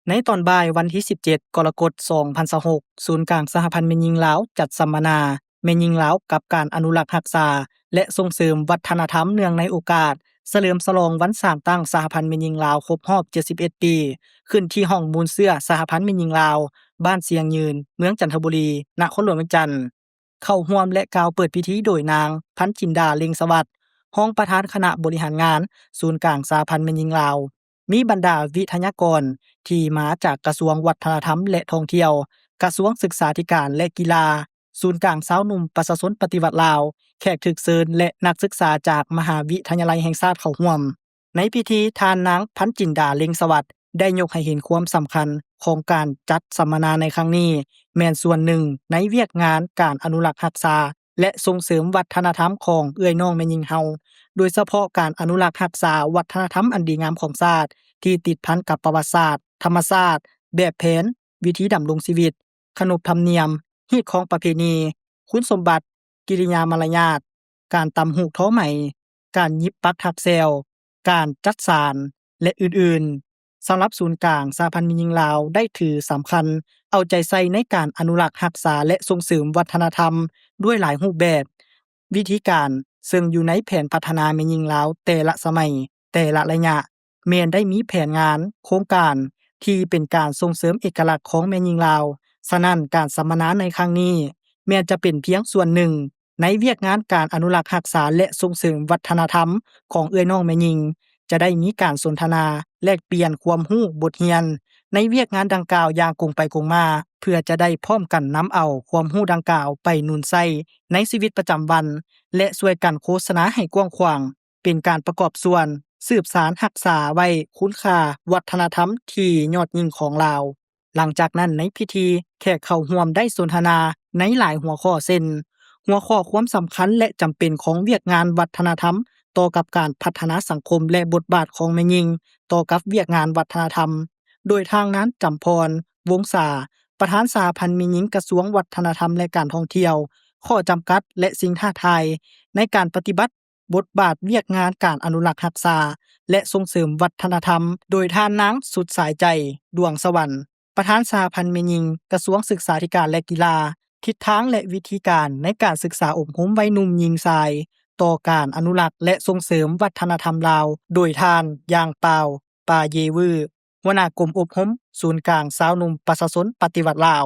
ในตอนบ่ายวันที่ 17 กรกฎาคม 2026 ศูนย์กลางสหพันธ์แม่หญิงลาวจัดสัมมนาแม่หญิงลาวกับการอนุรักษ์รักษาและส่งเสริมวัฒนธรรมเนื่องในโอกาสเฉลิมฉลองวันสร้างตั้งสหพันธ์แม่หญิงลาวครบรอบ 71 ปี ขึ้นที่ห้องมูลเสื้อสหพันธ์แม่หญิงลาวบ้านเสียงยืนเมืองจันทบุรีนครหลวงเวียงจันทน์เข้าร่วมและกล่าวเปิดพิธีโดยนางพันจินดาเล็งสวัสดิ์รองประธานคณะบริหารงานศูนย์กลางสหพันธ์แม่หญิงลาวมีบรรดาวิทยากรที่มาจากกระทรวงวัฒนธรรมและท่องเที่ยวกระทรวงศึกษาธิการและกีฬาศูนย์กลางสาวหนุ่มประชาชนปฏิวัติลาวแขกถึกเชิญและนักศึกษาจากมหาวิทยาลัยแห่งชาติเข้าร่วมในพิธีทานนางพันจินดาเล็งสวัสดิ์ได้ยกให้เห็นความสำคัญของการจัดสัมมนาในครั้งนี้แม่นส่วนหนึ่งในเวียกงานการอนุรักษ์รักษาและส่งเสริมวัฒนธรรมของเอื้อยน้องแม่หญิงเฮาโดยเฉพาะการอนุรักษ์รักษาวัฒนธรรมอันดีงามของชาติที่ติดพันกับประวัติศาสตร์ธรรมชาติแบบแผนวิธีดำรงชีวิตขนบธรรมเนียมฮีตของประเพณีคุณสมบัติกิริยามารยาทการตำหูกท้อไหมการยิบปักถักแซวการจัดสารและอื่นๆสำหรับศูนย์กลางสหพันธ์แม่หญิงลาวได้ถือสำคัญเอาใจใส่ในการอนุรักษ์รักษาและส่งเสริมวัฒนธรรมด้วยหลายรูปแบบวิธีการซึ่งอยู่ในแผนพัฒนาแม่หญิงลาวแต่ละสมัยแต่ละระยะแม้นได้มีแผนงานโครงการที่เป็นการส่งเสริมเอกลักษณ์ของแม่หญิงลาวฉะนั้นการสัมมนาในครั้งนี้แม้นจะเป็นเพียงส่วนหนึ่งในเวียกงานการอนุรักษ์รักษาและส่งเสริมวัฒนธรรมของเอื้อยน้องแม่หญิงจะได้มีการสนทนาแลกเปลี่ยนความรู้บทเรียนในเวียกงานดังกล่าวอย่างกงไปกงมาเพื่อจะได้พร้อมกันนำเอาความรู้ดังกล่าวไปหนุนใช้ในชีวิตประจำวันและช่วยกันโฆษณาให้กว้างขวางเป็นการประกอบส่วนสืบสารรักษาไว้คุณค่าวัฒนธรรมที่ยอดยิ่งของลาวหลังจากนั้นในพิธีแขกเข้าร่วมได้สนทนาในหลายหัวข้อเช่นหัวข้อความสำคัญและจำเป็นของเวียกงานวัฒนธรรมต่อกับการพัฒนาสังคมและบทบาทของแม่หญิงต่อกับเวียกงานวัฒนธรรมโดยทางนั้นจำพรวงศาประธานสหพันธ์แม่หญิงกระทรวงวัฒนธรรมและการท่องเที่ยวข้อจำกัดและสิ่งท้าทายในการปฏิบัติบทบาทเวียกงานการอนุรักษ์รักษาและส่งเสริมวัฒนธรรมโดยท่านนางสุดสายใจดวงสวรรค์ประธานสหพันธ์แม่หญิงกระทรวงศึกษาธิการและกีฬาทิศทางและวิธีการในการศึกษาอบรมวัยหนุ่มหญิงชายต่อการอนุรักษ์และส่งเสริมวัฒนธรรมลาวโดยท่านย่างเปาปาเยวือหัวหน้ากรมอบรมศูนย์กลางสาวหนุ่มประชาชนปฏิวัติลาว